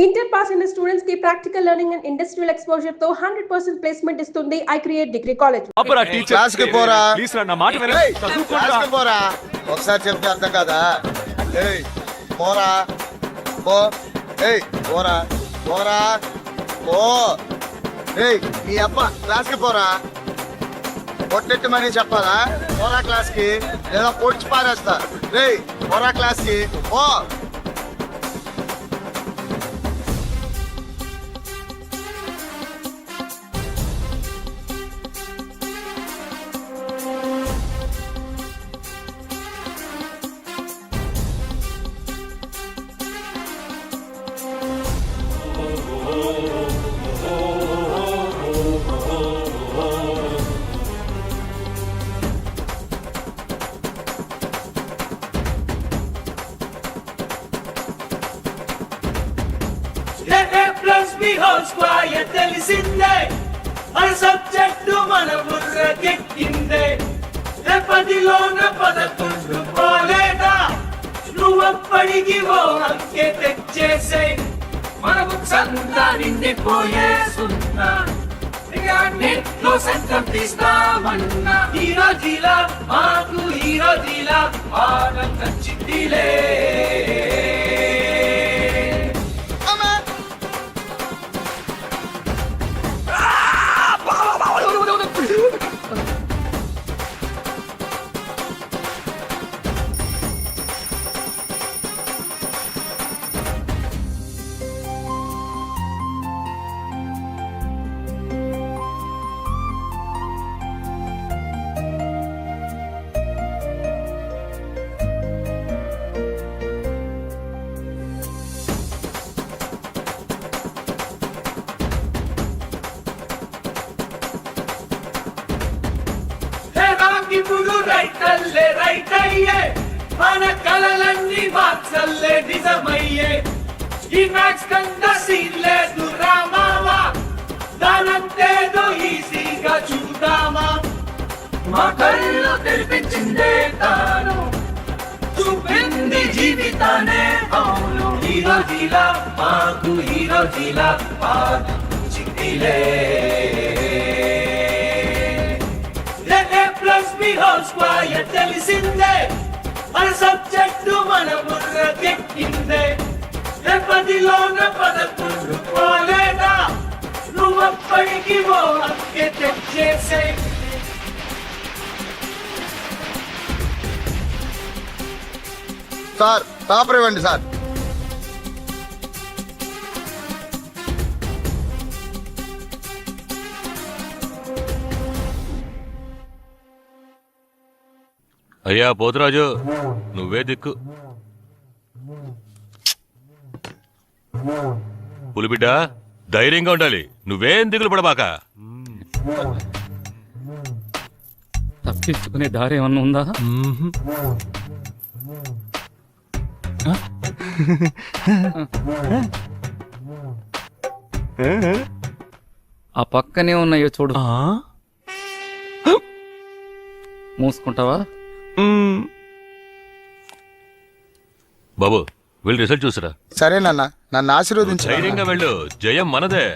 Inter pass in students की practical learning and industrial exposure तो 100% placement इस्तुंदी I create degree college. అబ్బరా teacher class కి పోరా. ప్లీజ్ రా నా మాట విను. క్లాస్ కి పోరా. ఒకసారి చెప్తే అర్థం కాదా? ఏయ్ పోరా పో. ఏయ్ పోరా పోరా పో. ఏయ్ నీ అబ్బా క్లాస్ కి పోరా. పొట్టెట్టు మనీ చెప్పాలా? పోరా క్లాస్ కి లేదా పొడిచి పారేస్తా. ఏయ్ పోరా క్లాస్ కి పో. తెలిసిందే మన సబ్జెక్టు మన బుర్రకెక్కిందే పదిలోన 11 పోలేదా నువ్వప్పటికి ఓ అంకె తెచ్చేసే మనకు చందా నిండిపోయేస్తున్నా నెట్లో సంతం తీస్తామన్నా హీరోజీలా మాకు హీరోజీలా పాఠం నచ్చిందిలే. ఇప్పుడు రైటల్లే రైట్ అయ్యే మన కలలన్నీ మార్చల్లే నిజమయ్యే ఈ మ్యాక్స్ కంట సీన్ లేదు రామావా దానంతేదో ఈజీగా చూద్దామా మా కళ్ళు తెరిపించిందే తాను చూపింది జీవితానే అవును హీరోజీలా మాకు హీరోజీలా పాదిలే. తెలిసిందే మన సబ్జెక్టు మన బుర్రకెక్కిందే పదిలోన 11 పోలేదా నువ్వప్పటికి ఓ అంకె తెచ్చేసే. సార్ పేపర్ ఇవ్వండి సార్. అయ్యా పోతురాజు నువ్వే దిక్కు. పులిబిడ్డ ధైర్యంగా ఉండాలి, నువ్వేం దిగులు పడబాక. తప్పించుకునే దారి ఏమన్నా ఉందా? ఆ పక్కనే ఉన్నాయో చూడు. మూసుకుంటావా? బాబు వెళ్ళి రిజల్ట్ చూసిరా. సరేనన్నా నన్ను ఆశీర్వదించు. ధైర్యంగా వెళ్ళు, జయం మనదే.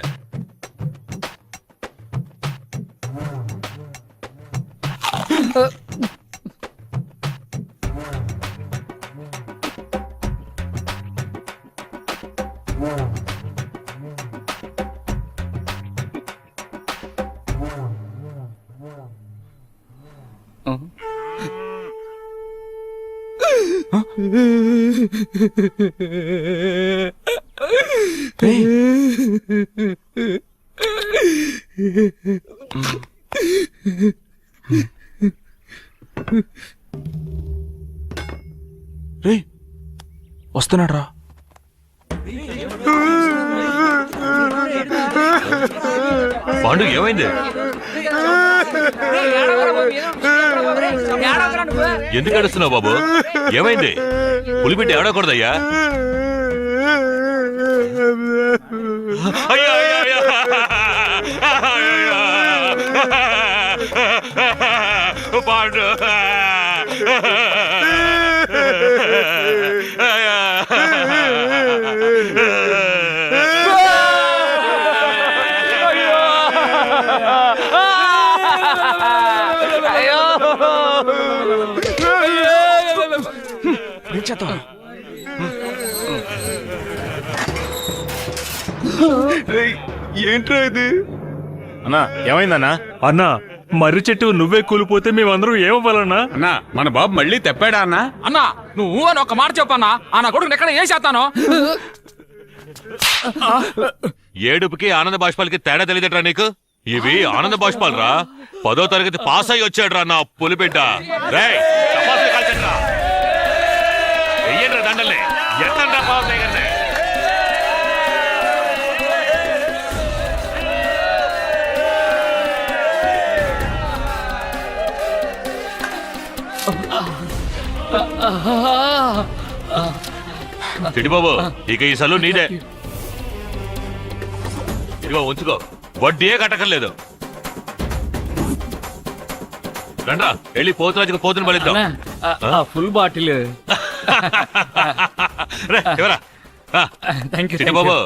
రే వస్తున్నాడు రా. పాండు ఏమైంది? ఎందుకు ఏడుస్తున్నావు బాబు? ఏమైంది? పులిబిడ్డ ఏడకూడదయ్యా. పాండు ఏం చేద్దాం? ఏంట్రా ఇది? అన్నా ఏమైందన్నా? అన్నా మర్రి చెట్టు నువ్వే కూలిపోతే మేమందరం ఏమవ్వాలన్నా? అన్నా మన బాబు మళ్ళీ తెప్పాడా అన్నా? అన్నా నువ్వు అని ఒక మాట చెప్పన్నా ఆ నా కొడుకు ఎక్కడ ఏం చేస్తాను. ఏడుపుకి ఆనంద బాష్పాలకి తేడా తెలియదట్రా నీకు? ఇవి ఆనంద బాష్పాలు రా. 10వ తరగతి పాస్ అయ్యి వచ్చాడు రా నా పులిబిడ్డ. రేయ్, చపాతీలు కాల్చండ్రా. వెయ్యండ్రా దండల్ని. ఎత్తండ్రా పవన్ కళ్యాణ్ని. చిడిబాబు, ఇక ఈ సలు నీదే. ఇదిగో ఉంచుకో, వడ్డీయే కట్టకలేదు. రండ్రా వెళ్ళి పోతురాజుకు పోతుని బలిద్దాం. Full bottle. చిడిబాబు,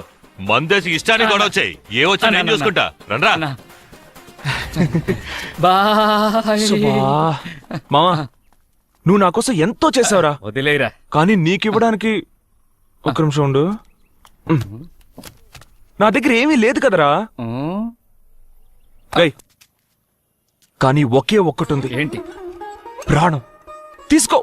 మందేసి ఇష్టానికి కూడా వచ్చాయి. ఏ వచ్చా నేను చూసుకుంటా. రండ్రా. సుబ్బా, మావా నువ్వు నా కోసం ఎంతో చేసావురా. వదిలేరా. కానీ నీకివ్వడానికి ఒక్క నిమిషం ఉండు. నా దగ్గర ఏమీ లేదు కదరా. కానీ ఒకే ఒక్కటుంది. ఏంటి? ప్రాణం. తీసుకో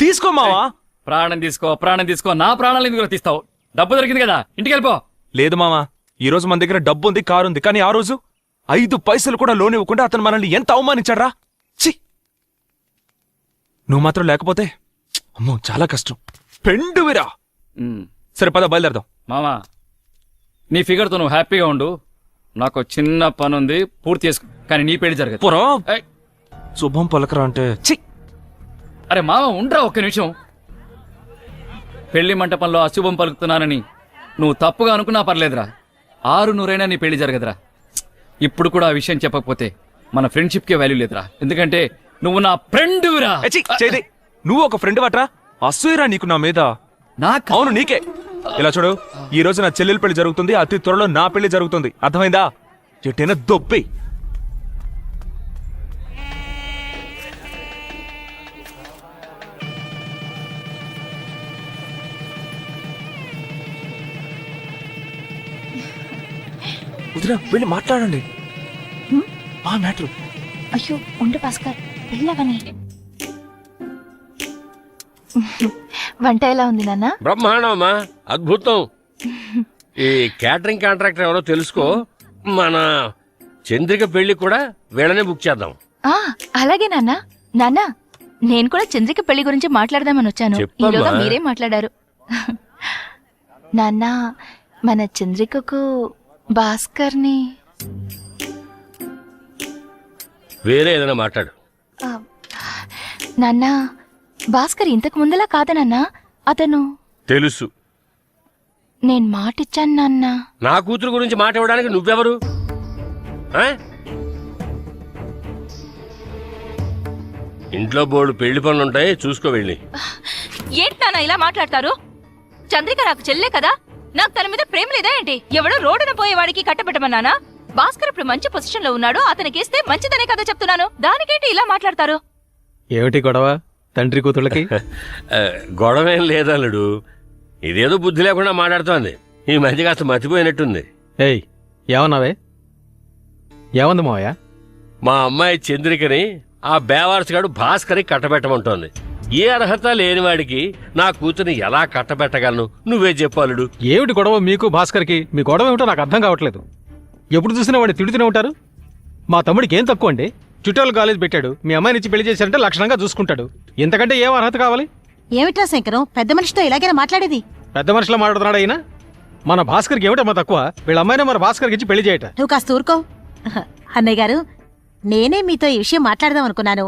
తీసుకో మావా. ప్రాణం తీసుకో, ప్రాణం తీసుకో. నా ప్రాణాలు ఎందుకు తీస్తావు? డబ్బు దొరికింది కదా, ఇంటికి వెళ్ళిపో. లేదు మావా, ఈ రోజు మన దగ్గర డబ్బు ఉంది, కారు ఉంది. కానీ ఆ రోజు 5 పైసలు కూడా లోన్ ఇవ్వకుండా అతను మనల్ని ఎంత అవమానించాడ్రా. ఛీ, నువ్వు మాత్రం లేకపోతే అమ్మో చాలా కష్టం. పెండువిరా. సరే పద బయలుదేరదాం. మామా, నీ ఫిగర్తో నువ్వు హ్యాపీగా ఉండు. నాకు చిన్న పని ఉంది, పూర్తి చేసుకో. కానీ నీ పెళ్లి జరగదు. పోరా, శుభం పలకరా అంటే. ఛీ, అరే మామ ఉండరా ఒక్క నిమిషం. పెళ్లి మంటపంలో అశుభం పలుకుతున్నానని నువ్వు తప్పుగా అనుకున్నా పర్లేదురా. 600 నీ పెళ్లి జరగదురా. ఇప్పుడు కూడా ఆ విషయం చెప్పకపోతే మన ఫ్రెండ్షిప్ కే వాల్యూ లేదురా. ఎందుకంటే నువ్వు నా ఫ్రెండ్రా. నువ్వు ఒక ఫ్రెండ్ వాట్రా. అసూయరా నీకు నా మీద? అవును నీకే. ఇలా చూడు, ఈ రోజు నా చెల్లెల పెళ్లి జరుగుతుంది, అతి త్వరలో నా పెళ్లి జరుగుతుంది. అర్థమైందా? ఎట్టైనా దొబ్బి. వదినా వెళ్ళి మాట్లాడండి. ఆ మ్యాటర్. అయ్యో ఉండు భాస్కర్, వెళ్ళవని. వంట ఎలా ఉంది నాన్న? బ్రహ్మాండమ్మా, అద్భుతం. ఈ క్యాటరింగ్ కాంట్రాక్టర్ ఎవరో తెలుసుకో. మన చంద్రిక పెళ్లి కూడా వీళ్ళనే బుక్ చేద్దాం. అలాగే నాన్న. నాన్న, నేను కూడా చంద్రిక పెళ్లి గురించి మాట్లాడదామని వచ్చాను. ఈలోగా మీరే మాట్లాడారు. నాన్న, మన చంద్రికకు భాస్కర్ని వేరే ఏదైనా మాట్లాడు. నాన్న, భాస్కర్ ఇంతకు ముందులా కాదా నాన్న? అతను తెలుసు. నేను మాటిచ్చాను నాన్న. నా కూతురు గురించి మాట ఇవ్వడానికి నువ్వెవరు? ఇంట్లో బోర్డు పెళ్లి పనులుంటాయి, చూసుకో వెళ్ళి. ఏంటి నాన్న ఇలా మాట్లాడతారు? చంద్రిక నాకు చెల్లే కదా. నాకు తన మీద ప్రేమ లేదా ఏంటి? ఎవడో రోడ్డున పోయేవాడికి కట్టబెట్టమన్నానా? భాస్కర్ ఇప్పుడు మంచి పొజిషన్ లో ఉన్నాడు, అతనికిస్తే మంచిదనే కదా చెప్తున్నాను. దానికేంటి ఇలా మాట్లాడతారు? ఏమిటి గొడవ తండ్రి కూతుళ్ళకి? గొడవేం లేదల్లుడు, ఇదేదో బుద్ధి లేకుండా మాట్లాడుతోంది. ఈ మధ్య కాస్త మర్చిపోయినట్టుంది. ఏయ్ ఏమన్నావే? ఏమంది మావయ్య? మా అమ్మాయి చంద్రికని ఆ బేవారసుగాడు భాస్కర్కి కట్టబెట్టమంటోంది. ఏ అర్హత లేనివాడికి నా కూతురిని ఎలా కట్టబెట్టగలను? నువ్వే చెప్పాలుడు. ఏమిటి గొడవ మీకు భాస్కర్కి? మీ గొడవ ఏమిటో నాకు అర్థం కావట్లేదు. ఎప్పుడు చూసినా వాడిని తిడుతూనే ఉంటారు. మా తమ్ముడికి ఏం తక్కువ అండి? చుట్టాలు కాలేజ్ పెట్టాడు, మీ అమ్మాయిని ఇచ్చి పెళ్లి చేశారంటే లక్షణంగా చూసుకుంటాడు. ఇంతకంటే ఏం అర్హత కావాలి? ఏమిట్రా శంకరం, పెద్ద మనిషితో ఇలాగైనా మాట్లాడేది? పెద్ద మనిషిలో మాట్లాడుతున్నాడు అయినా. మన భాస్కర్కి ఏమిటమ్మా తక్కువ? వీళ్ళ అమ్మాయినే మన భాస్కర్కి ఇచ్చి పెళ్లి చేయట. నువ్వు కాస్త ఊరుకో. అన్నయ్య గారు, నేనే మీతో ఈ విషయం మాట్లాడదాం అనుకున్నాను.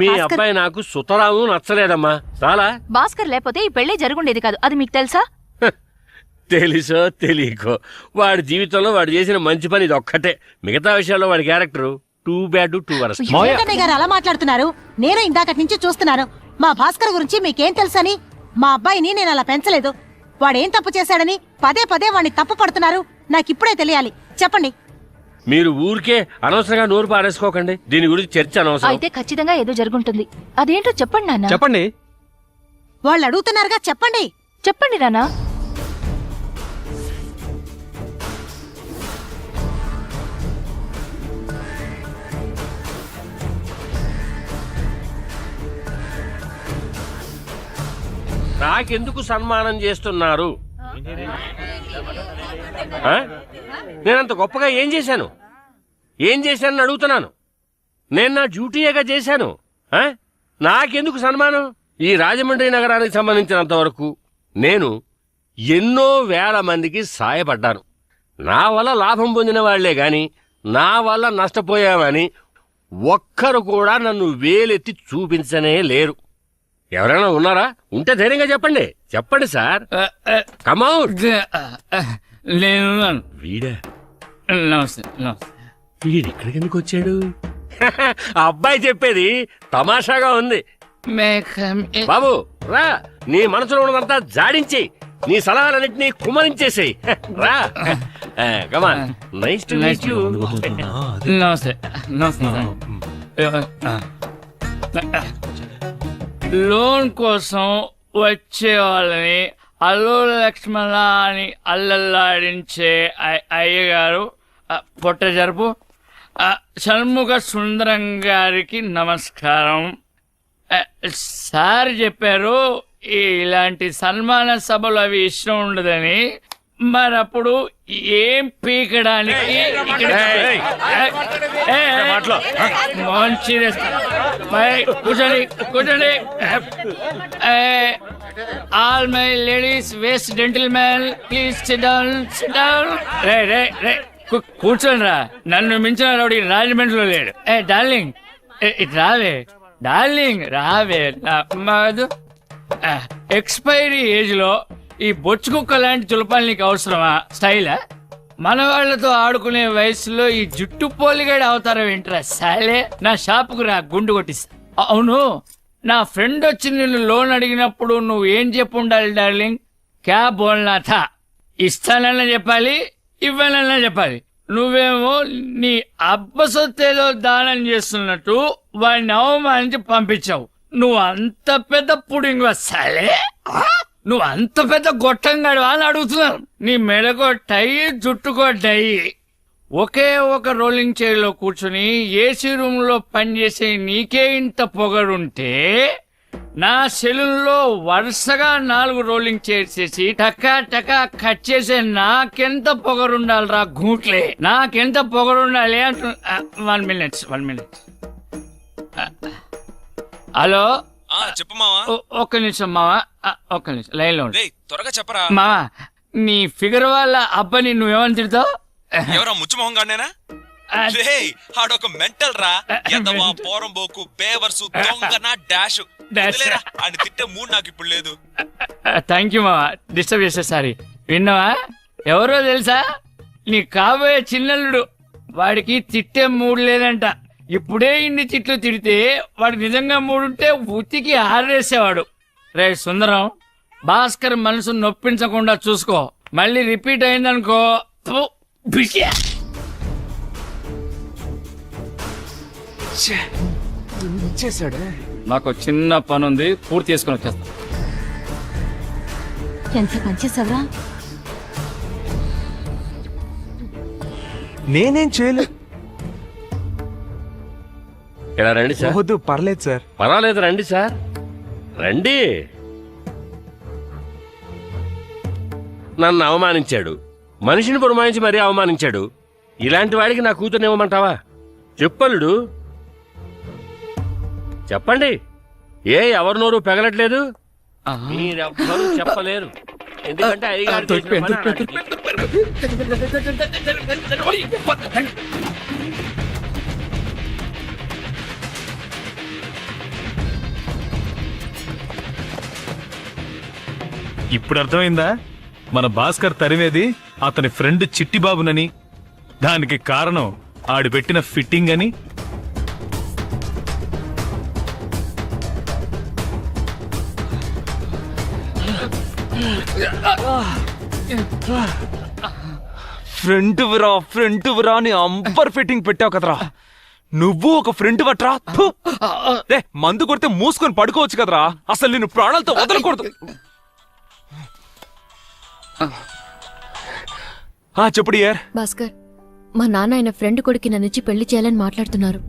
మీ అబ్బాయి నాకు సుతరాము నచ్చలేదమ్మా. చాలా భాస్కర్ లేకపోతే ఈ పెళ్లి జరుగుండేది కాదు. అది మీకు తెలుసా? తెలుసో తెలియకో వాడి జీవితంలో వాడు చేసిన మంచి పని ఇది ఒక్కటే. మిగతా విషయాల్లో వాడి character too bad two worst. అన్నయ్య గారు అలా మాట్లాడుతున్నారు? నేను ఇందాకటి నుంచి చూస్తున్నాను. మా భాస్కర్ గురించి మీకేం తెలుసని? మా అబ్బాయిని నేను అలా పెంచలేదు. వాడేం తప్పు చేశాడని పదే పదే వాడిని తప్పు పడుతున్నారు. నాకిప్పుడే తెలియాలి, చెప్పండి. మీరు ఊరికే అనవసరంగా నోరు పారేసుకోకండి. దీని గురించి చర్చ అనవసరం. అయితే ఖచ్చితంగా ఏదో జరుగుంటుంది. అదేంటో చెప్పండి నాన్న. చెప్పండి. వాళ్ళు అడుగుతున్నారుగా, చెప్పండి. చెప్పండి నాన్న. నాకెందుకు సన్మానం చేస్తున్నారు? ఆ? నేనంత గొప్పగా ఏం చేశాను అడుగుతున్నాను. నేను నా డ్యూటీయేగా చేశాను. ఆ? నాకెందుకు సన్మానం? ఈ రాజమండ్రి నగరానికి సంబంధించినంత వరకు నేను ఎన్నో వేల మందికి సాయపడ్డాను. నా వల్ల లాభం పొందిన వాళ్లే గాని నా వల్ల నష్టపోయామని ఒక్కరు కూడా నన్ను వేలెత్తి చూపించనే లేరు. ఎవరైనా ఉన్నారా? ఉంటే ధైర్యంగా చెప్పండి. చెప్పండి సార్. కమౌట్. నేను వీడా? నమస్తే నమస్తే. వీడిక్కడికి ఎందుకు వచ్చాడు? ఆ అబ్బాయి చెప్పేది తమాషాగా ఉంది. బాబు రా, నీ మనసులో ఉన్నదంతా జాడించి నీ సలహాలన్నింటినీ కుమరించేసేయి. రా, come on. Nice to meet you. నమస్తే నమస్తే. లోన్ కోసం వచ్చే వాళ్ళని అల్లు లక్ష్మణ అని అల్లల్లాడించే అయ్యగారు పొట్ట జరుపు షణ్ముఖ సుందరం గారికి నమస్కారం. సార్ చెప్పారు ఇలాంటి సన్మాన సభలు అవి ఇష్టం ఉండదని. మరప్పుడు ఏం పీకడానికి కూర్చోండి కూర్చోండి. All my ladies waste gentlemen please sit down sit down. రే రే రే కూర్చోండి రా. నన్ను మించిన రౌడీ రాజమండ్రిలో లేడు. డార్లింగ్ ఇట్ రావే, డార్లింగ్ రావే. మధు ఎక్స్పైరీ ఏజ్ లో ఈ బొచ్చుకుక్క లాంటి చులపాలు నీకు అవసరమా? స్టైలా? మన వాళ్లతో ఆడుకునే వయసులో ఈ జుట్టు పోలిగాడి అవతారం ఏంట్రా సాలే? నా షాపుకు రా, గుండు కొట్టిస్తా. అవును, నా ఫ్రెండ్ వచ్చి నిన్ను లోన్ అడిగినప్పుడు నువ్వు ఏం చెప్పు ఉండాలి డార్లింగ్? క్యా బోల్నా థా? ఇస్తానన్నా చెప్పాలి, ఇవ్వాలన్నా చెప్పాలి. నువ్వేమో నీ అబ్బ సొత్తేదో దానం చేస్తున్నట్టు వాడిని అవమానించి పంపించావు. నువ్వు అంత పెద్ద పుడింగ్ వస్తాలే? నువ్వు అంత పెద్ద గొట్టంగాడు అని అడుగుతున్నాను. నీ మెడకో టై, జుట్టుకో డై. ఒకే ఒక రోలింగ్ చైర్ లో కూర్చుని ఏసీ రూమ్ లో పనిచేసే నీకే ఇంత పొగరుంటే నా సెలూన్లో వరుసగా 4 రోలింగ్ చైర్స్ చేసి టకా టకా కట్ చేసే నాకెంత పొగరుండాలిరా గూట్లే? నాకెంత పొగరుండాలి అంటు. 1 minute. హలో, చెప్పు మావా. ఒక్క నిమిషం మావా, ఒక్క నిమిషం లైన్ లో త్వరగా చెప్పరా మావా. నీ ఫిగర్ వాళ్ళ అబ్బాని నువ్వేమని తిడతావు? ఎవరా ముచ్చుమొహం గానేనా? ఆడొక మెంటల్ రా. ఎదవా, పోరంబోకు, బేవర్సు, దొంగన డాష్. అని తిట్టే మూడు నాకు ఇప్పుడు లేదు. థ్యాంక్ యూ మావా, డిస్టర్బ్ చేసే. సారీ. విన్నావా? ఎవరో తెలుసా? నీ కాబోయే చిన్నల్లుడు. వాడికి తిట్టే మూడు లేదంట. ఇప్పుడే ఇన్ని తిట్లు తిడితే వాడు నిజంగా మూడుంటే ఉతికి ఆరేసేవాడు. రే సుందరం, భాస్కర్ మనసు నొప్పించకుండా చూసుకో. మళ్ళీ రిపీట్ అయిందనుకో బిషియా. నాకు చిన్న పని ఉంది, పూర్తి చేసుకుని వచ్చేస్తా. ఎంత పనిచేసావురా? నేనేం చేయలేదు. ఇలా రండి సార్. వద్దు, పర్లేదు సార్. పర్వాలేదు, రండి సార్, రండి. నన్ను అవమానించాడు, మనిషిని పురమాయించి మరీ అవమానించాడు. ఇలాంటి వాడికి నా కూతుర్ని ఇవ్వమంటావా? చెప్పలుడు, చెప్పండి. ఎవరి నోరు పెగలట్లేదు? మీరెవ్వరూ చెప్పలేరు. ఎందుకంటే అయ్యగారు ఇప్పుడు అర్థమైందా? మన భాస్కర్ తరిమేది అతని ఫ్రెండ్ చిట్టిబాబునని, దానికి కారణం ఆడు పెట్టిన ఫిట్టింగ్ అని. ఫ్రెండ్ విరా అని అంబర్ ఫిట్టింగ్ పెట్టావు కదరా. నువ్వు ఒక ఫ్రెండ్ వట్రా. థు. రే, మందు కొడితే మూసుకొని పడుకోవచ్చు కదరా. అసలు నేను ప్రాణాలతో వదలకూడదు. చెప్పుడు యార్. భాస్కర్, మా నాన్న ఆయన ఫ్రెండ్ కొడుకి నన్నుచ్చి పెళ్లి చేయాలని మాట్లాడుతున్నారు.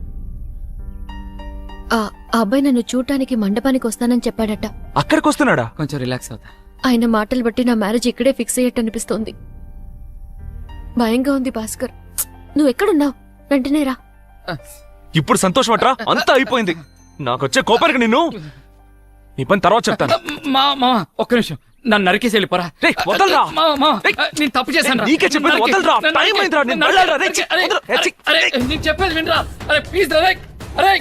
ఆ అబ్బాయి నన్ను చూడటానికి మండపానికి వస్తానని చెప్పాడట. అక్కడికి వస్తున్నాడా? కొంచెం రిలాక్స్ అవుతా. ఆయన మాటలు బట్టి నా మ్యారేజ్ ఇక్కడే ఫిక్స్ అయ్యట్టు అనిపిస్తోంది. భయంగా ఉంది భాస్కర్. నువ్వు ఎక్కడున్నావు? వెంటనే రా. ఇప్పుడు సంతోషం అట్రా. అంతా అయిపోయింది. నాకొచ్చే కోపానికి నిన్ను నీ పని తర్వాత చెప్తాను. ఒక్క నిమిషం, నన్ను నరికేసి వెళ్ళిపోరా. వదలరా. నేను తప్పు చేశాను. నీకే చెప్పేది వదలరా. టైం అయిందిరా. నేను వెళ్ళాలిరా. నేను చెప్పేది వినరా. అరే ప్లీజ్ రా. అరే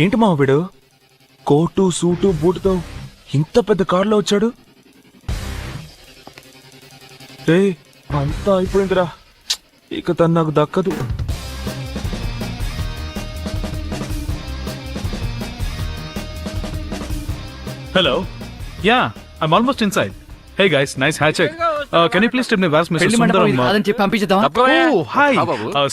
ఏంటి మా వీడు కోటు సూటు బూటుతో ఇంత పెద్ద కారులో వచ్చాడు? రే, అంతా అయిపోయిందిరా. ఇక తను నాకు దక్కదు. Hello. Yeah, I'm almost inside. Hey guys, nice hat check. Can you please tell me where's Mr. పెళ్లి మండపం Sundaram? ఇది కాదని చెప్పి పంపించేద్దామా? Oh, hi.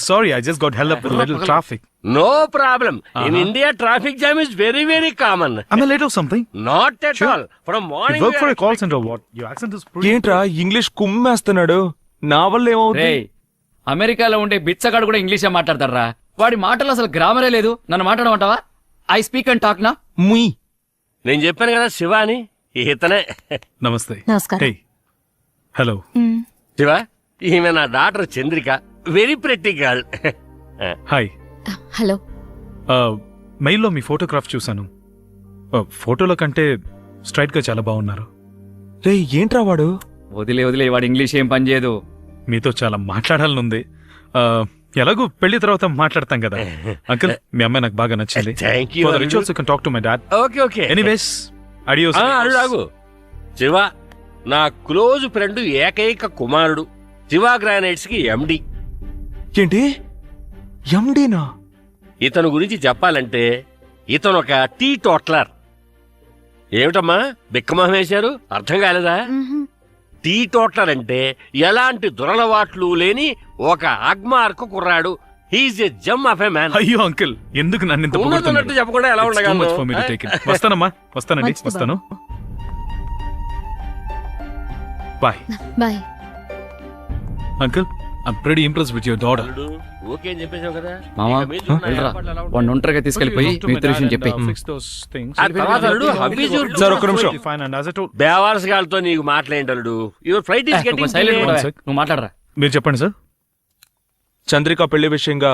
Sorry, I just got held up with a little traffic. No problem. In India traffic jam is very very common. Am I late or something? Not at Sure. All. From You morning work for a call center or what? Your accent is pretty... ఏంట్రా English కుమ్మేస్తున్నాడు? నా వల్ల ఏమవుతుంది? రేయ్, అమెరికాలో ఉండే బిచ్చగాడు కూడా ఇంగ్లీషే మాట్లాడతారా? వాడి మాటల్లో అసలు గ్రామరే లేదు. నన్ను మాట్లాడమంటావా? ఐ స్పీక్ అండ్ టాక్ నా. ముయ్. నేను చెప్పాను కదా శివ అని. ఇతనే. Namaste. నమస్కారం. Hey. Hello. శివ, ఈమె నా daughter Chandrika. Very pretty girl. Hi. Hello. మెయిల్లో మీ ఫోటోగ్రాఫ్ చూశాను. ఫోటోలో కంటే స్ట్రైట్ గా చాలా బాగున్నారు. రే, ఏంట్రా వాడు? వదిలే వాడి ఇంగ్లీష్ ఏం పని చేయదు. మీతో చాలా మాట్లాడాలనుంది. ఎలాగో పెళ్లి తర్వాత మాట్లాడతాం కదా. అంకుల్, మీ అమ్మాయి నాకు బాగా నచ్చింది. Thank you. For the rituals, you can talk to my dad. Okay okay. Anyways, adios. అడుగు. శివ నా క్లోజ్ ఫ్రెండ్ ఏకైక కుమారుడు. శివ గ్రానైట్స్ కి ఎండి. ఏంటి ఎండీనా? ఇతను గురించి చెప్పాలంటే ఇతను ఒక టీ టోట్లర్. ఏమిటమ్మా బిక్కమొహం వేశారు? అర్థం కాలేదా? టీ టోట్లర్ అంటే ఎలాంటి దురలవాట్లు లేని ఒక అగ్మార్కు కుర్రాడు. He's a gem of a man. అయ్యో అంకుల్, ఎందుకు నన్ను ఇంత ఉన్నట్టు చెప్పకుండా ఎలా ఉండగలను? వస్తానమ్మా. వస్తానండి. వస్తాను. Bye. Bye. Uncle, I'm pretty impressed with your daughter. Okay అని చెప్పేశావు కదా. మామా, ఇక మీద ఉన్న వెళ్ళరా. ఏర్పాట్లు ఎలా ఉంటాయి? వాడిని ఒంటరిగా తీసుకెళ్లిపోయి మిగతా విషయం చెప్పి. Fix those things. ఆ తర్వాత అల్లుడు, how is your సార్, ఒక్క నిమిషం. Fine, and as I told... బేవార్స్ గాలతో నీకు మాట్లాడేటల్లుడు. Your flight is getting silent One కూడా sec. నువ్వు మాట్లాడరా. మీరు చెప్పండి సార్. చంద్రిక పెళ్లి విషయంగా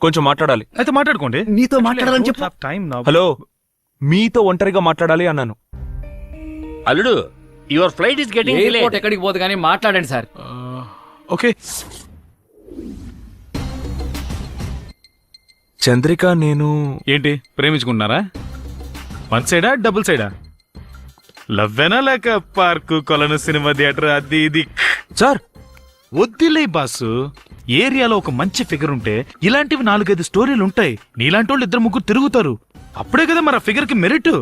కొంచెం మాట్లాడాలి. అయితే మాట్లాడుకోండి. నీతో మాట్లాడాలని చెప్పు. టైం నా... హలో, మీతో ఒంటరిగా మాట్లాడాలి అన్నాను. అల్లుడు, your flight is getting airport ఎక్కడికి పోదు కానీ మాట్లాడండి సార్. ఓకే. చంద్రిక, నేను... ఏంటి, ప్రేమించుకుంటున్నారా? వన్ సైడా, డబుల్ సైడా? లవ్వేనా లేక పార్కు, కొలను, సినిమా థియేటర్, అది ఇది? సార్, వద్దులే బాసు. ఏరియాలో ఒక మంచి ఫిగర్ ఉంటే ఇలాంటివి 4-5 స్టోరీలు ఉంటాయి. నీలాంటి వాళ్ళు 2-3 తిరుగుతారు. అప్పుడే కదా మరి ఆ ఫిగర్ కి మెరిట్.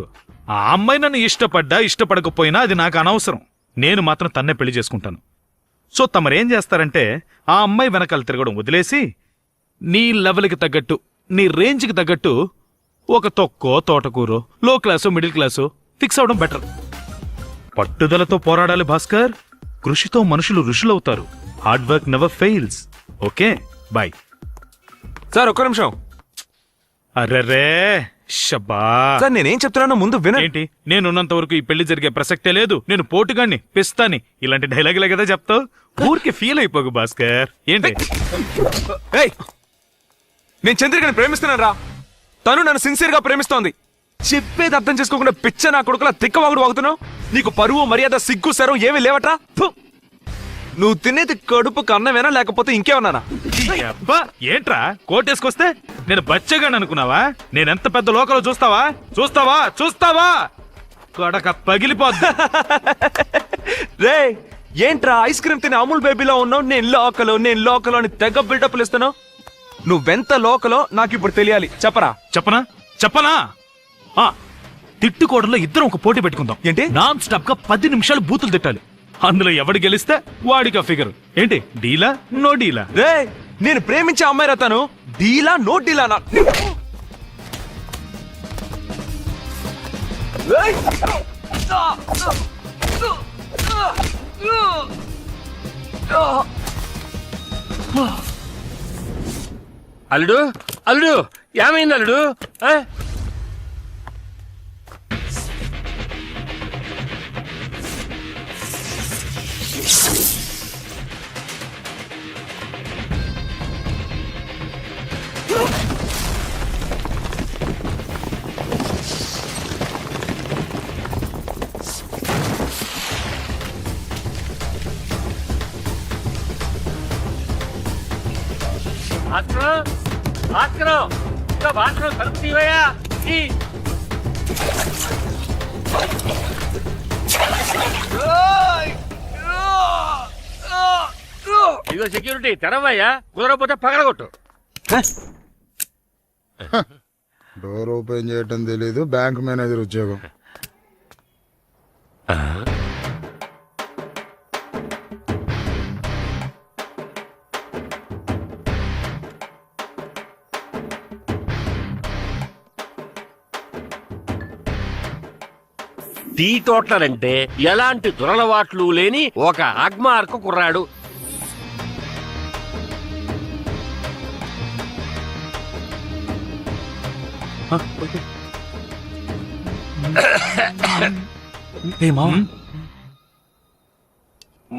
ఆ అమ్మాయి నన్ను ఇష్టపడకపోయినా అది నాకు అనవసరం. నేను మాత్రం తన్నే పెళ్లి చేసుకుంటాను. సో తమరేం చేస్తారంటే ఆ అమ్మాయి వెనకాల తిరగడం వదిలేసి నీ లెవెల్కి తగ్గట్టు, నీ రేంజ్కి తగ్గట్టు ఒక తొక్కో, తోటకూరో, లో క్లాసో, మిడిల్ క్లాసో ఫిక్స్ అవడం బెటర్. పట్టుదలతో పోరాడాలి భాస్కర్. కృషితో మనుషులు ఋషులవుతారు. Hard work never fails. Okay, bye. Sir ఒక్క నిమిషం. అర్రరే షబ్బా. సార్, నేనేం చెప్తున్నానో ముందు వినండి. ఏంటి, నేనున్నంత వరకు ఈ పెళ్లి జరిగే ప్రసక్తే లేదు. నేను పోటుగాన్ని, పిస్తాని, ఇలాంటి డైలాగులే కదా చెప్తావు. ఊరికి ఫీల్ అయిపోకు భాస్కర్. ఏంటి? ఏయ్, నేను చంద్రికని ప్రేమిస్తున్నాను రా. తను నన్ను సిన్సియర్ గా ప్రేమిస్తోంది. చెప్పేది అర్థం చేసుకోకుండా పిచ్చ నా కొడుకులా తిక్కవాగుడు వాగుతున్నావు. నీకు పరువు, మర్యాద, సిగ్గు, సరం ఏమీ లేవట్రా? నువ్వు తినేది కడుపుకు అన్నమేనా లేకపోతే ఇంకేమన్నానా? అబ్బా, ఏంట్రా కోటేసుకొస్తే నేను బచ్చగాని అనుకున్నావా? నేనెంత పెద్ద లోకలో చూస్తావా? కొడక పగిలిపోద్ది. రే ఏంట్రా ఐస్ క్రీమ్ తిని అమూల్ బేబీలో ఉన్నావు, నేను లోకలో అని తెగ బిల్డప్లు ఇస్తున్నావు. నువ్వెంత లోకలో నాకు ఇప్పుడు తెలియాలి, చెప్పరా? చెప్పనా? తిట్టుకోవడంలో ఇద్దరం ఒక పోటీ పెట్టుకుందాం. ఏంటి? నాన్ స్టాప్ గా 10 నిమిషాలు బూతులు తిట్టాలి. అందులో ఎవడు గెలిస్తే వాడికి ఫిగర్. ఏంటి, డీలా నో డీలా? రే నేను ప్రేమించే అమ్మాయి రతాను, డీలా నో డీలానా? అల్లుడు అల్లుడు ఏమైంది అల్లుడు? భాస్కరం ఇంకా భాస్కరం కలుపు తీవయ్యా. ఇదిగో సెక్యూరిటీ తెరవయ్యా, కుదరకపోతే పగలగొట్టు. డోర్ ఓపెన్ చేయటం తెలీదు, బ్యాంక్ మేనేజర్ ఉద్యోగం. టీ తోటలంటే ఎలాంటి దురలవాట్లు లేని ఒక అగ్మార్కు కుర్రాడు.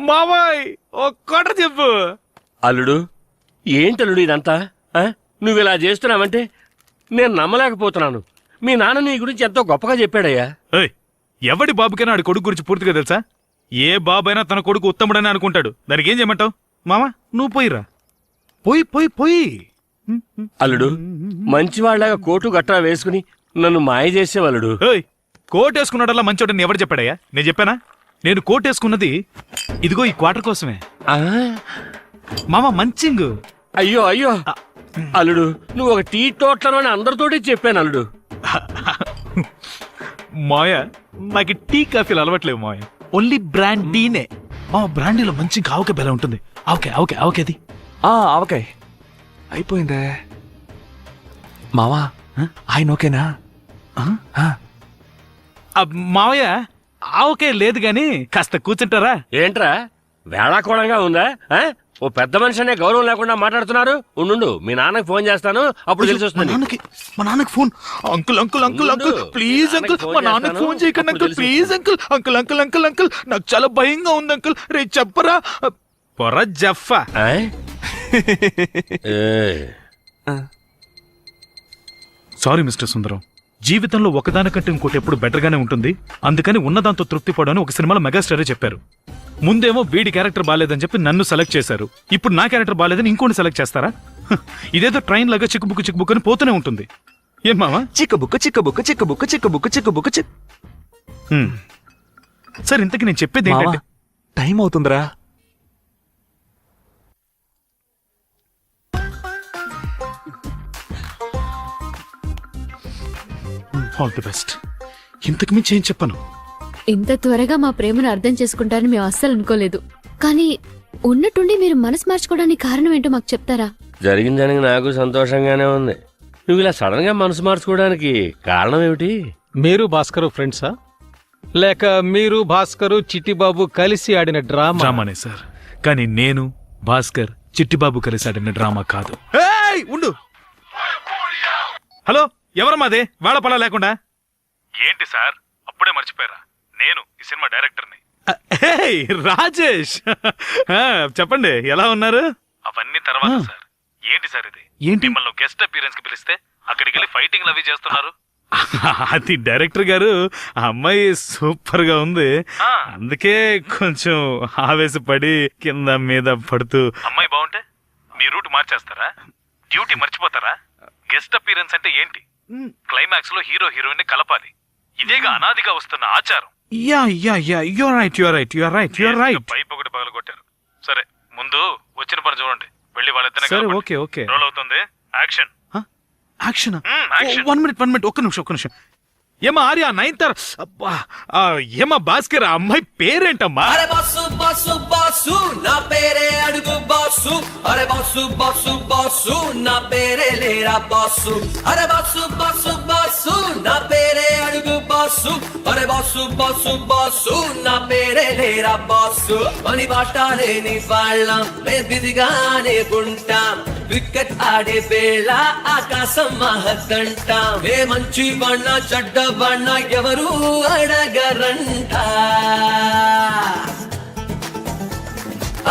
మావాయ్ ఒక్కట చెప్పు. అల్లుడు ఏంటల్లుడు ఇదంతా? నువ్వు ఇలా చేస్తున్నావంటే నేను నమ్మలేకపోతున్నాను. మీ నాన్న నీ గురించి ఎంతో గొప్పగా చెప్పాడయ్యా. ఎవడి బాబుకైనా ఆడి కొడుకు గురించి పూర్తిగా తెలుసా? ఏ బాబైనా తన కొడుకు ఉత్తముడని అనుకుంటాడు. దానికి ఏం చేయమంటావు? మామా నువ్వు పోయిరా, పోయి. అల్లుడు మంచివాళ్లాగా కోటు గట్రా వేసుకుని నన్ను మాయ చేసేవాళ్ళుడు. కోట్ వేసుకున్నాడల్లా మంచోడని ఎవరు చెప్పాడయ్యా? నేను చెప్పానా? నేను కోట్ వేసుకున్నది ఇదిగో ఈ క్వార్టర్ కోసమే. మామా మంచింగ్. అయ్యో అయ్యో అల్లుడు, నువ్వు ఒక టీ తోటలోని అందరితోటి చెప్పాను అల్లుడు. మాయ నాకు టీ కాఫీలు అలవట్లేవు మాయ, ఓన్లీ బ్రాండీనే. మా బ్రాండీలో మంచి ఆవకాయ బెల ఉంటుంది. ఆవకాయది ఆవకాయ అయిపోయిందే. మావా ఆయన ఓకేనా? మావయ్య ఆవకాయ లేదు గాని కాస్త కూర్చుంటారా? ఏంట్రా వేళాకోళంగా ఉందా? ఓ పెద్ద మనిషి అనే గౌరవం లేకుండా మాట్లాడుతున్నారు. ఉండు, మీ నాన్నకి ఫోన్ చేస్తాను, అప్పుడు తెలిసి వస్తుంది. మా నాన్నకి ఫోన్. అంకుల్ ప్లీజ్ అంకుల్, మా నాన్నకి ఫోన్ చేయకండి అంకుల్, ప్లీజ్ అంకుల్. నాకు చాలా భయంగా ఉంది అంకుల్. రే చెప్పరా పొర జఫా. సారీ మిస్టర్ సుందరం, జీవితంలో ఒకదానికంటే ఇంకోటి ఎప్పుడు బెటర్ గానే ఉంటుంది. అందుకని ఉన్నదాంతో తృప్తి పడని ఒక సినిమాలో మెగాస్టారే చెప్పారు. ముందేమో వీడి క్యారెక్టర్ బాలేదని చెప్పి నన్ను సెలెక్ట్ చేశారు, ఇప్పుడు నా క్యారెక్టర్ బాలేదని ఇంకోటి సెలెక్ట్ చేస్తారా? ఇదేదో ట్రైన్ లాగా చిక్కుబుక్కు అని పోతూనే ఉంటుంది. ఏం మావా? చిక్కబుక్క. సరే ఇంతకీ నేను చెప్పేది ఏంటంటే టైం అవుతుందిరా. All the best. ఇంతకు మించి ఏం చెప్పను. ఇంత త్వరగా మా ప్రేమను అర్థం చేసుకుంటారని మేము అస్సలు అనుకోలేదు. కానీ ఉన్నట్టుండి మీరు మనసు మార్చుకోవడానికి కారణం ఏంటో మాకు చెప్తారా? జరిగిందానికి నాకు సంతోషంగానే ఉంది. నువ్వు ఇలా సడన్ గా మనసు మార్చుకోవడానికి కారణం ఏమిటి? మీరు భాస్కర్ ఫ్రెండ్సా, లేక మీరు భాస్కర్ చిట్టిబాబు కలిసి ఆడిన డ్రామానే సార్. కానీ నేను భాస్కర్ చిట్టిబాబు కలిసి ఆడిన డ్రామా కాదు. ఉండు. హలో, ఎవరమ్మాదే వేళపలా లేకుండా? ఏంటి సార్ అప్పుడే మర్చిపోయారా? నేను ఈ సినిమా డైరెక్టర్ని. రాజేష్. చెప్పండి, ఎలా ఉన్నారు? అవన్నీ తర్వాత సార్. ఏంటి సార్ ఇది? ఏంటి మిమ్మల్ని గెస్ట్ అపీరెన్స్ కి పిలిస్తే అక్కడికి వెళ్ళి ఫైటింగ్ అవి చేస్తున్నారు? అది డైరెక్టర్ గారు, ఆ అమ్మాయి సూపర్ గా ఉంది, అందుకే కొంచెం ఆవేశపడి కింద మీద పడుతూ. అమ్మాయి బాగుంటే మీ రూట్ మార్చేస్తారా? డ్యూటీ మర్చిపోతారా? గెస్ట్ అపీరెన్స్ అంటే ఏంటి? క్లైమాక్స్ లో హీరో హీరోయిన్ కలపాలి. ఇదేగా అనాదిగా వస్తున్న ఆచారం. Yeah yeah yeah your right. Pipe ఒకటి పగలగొట్టారు. సరే ముందు వచ్చిన పని చూడండి. వెళ్ళి వాళ్ళిద్దరిని సరే, కలపండి. Okay, okay. రోల్ అవుతుంది. యాక్షన్. Action action. 1 మినిట్ ఒక్క నిమిషం. ఏమా ఆర్య నైన్తార్ అబ్బా ఏమా భాస్కర్ ఆ అమ్మాయి పేరేంటమ్మా? అరే బాసు బాసు బాసు నా పేరే అడుగు బాసు. అరే బాసు బాసు బాసు నా పేరే లేరా బాసు. అరే బాసు బాసు బాసు నా పేరే అడుగు బాసు. అరే బాసు బాసు బాసు నా పేరే లేరా బాసు. పని బాట లేని వాళ్ళం బిదిగానే ఉంటాం. క్రికెట్ ఆడే వేళ ఆకాశం మహద్దంటాం. ఏ మంచి బಣ್ಣ చెడ్డ బಣ್ಣ ఎవరు అడగరంట.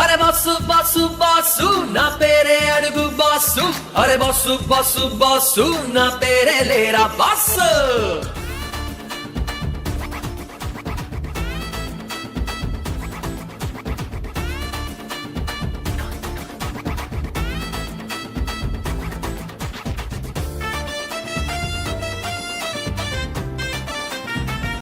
అరే బాసు బాసు బాసు నా పేరే అడుగు బాసు. అరే బాసు బాసు బాసు నా పేరే లేరా బాసు.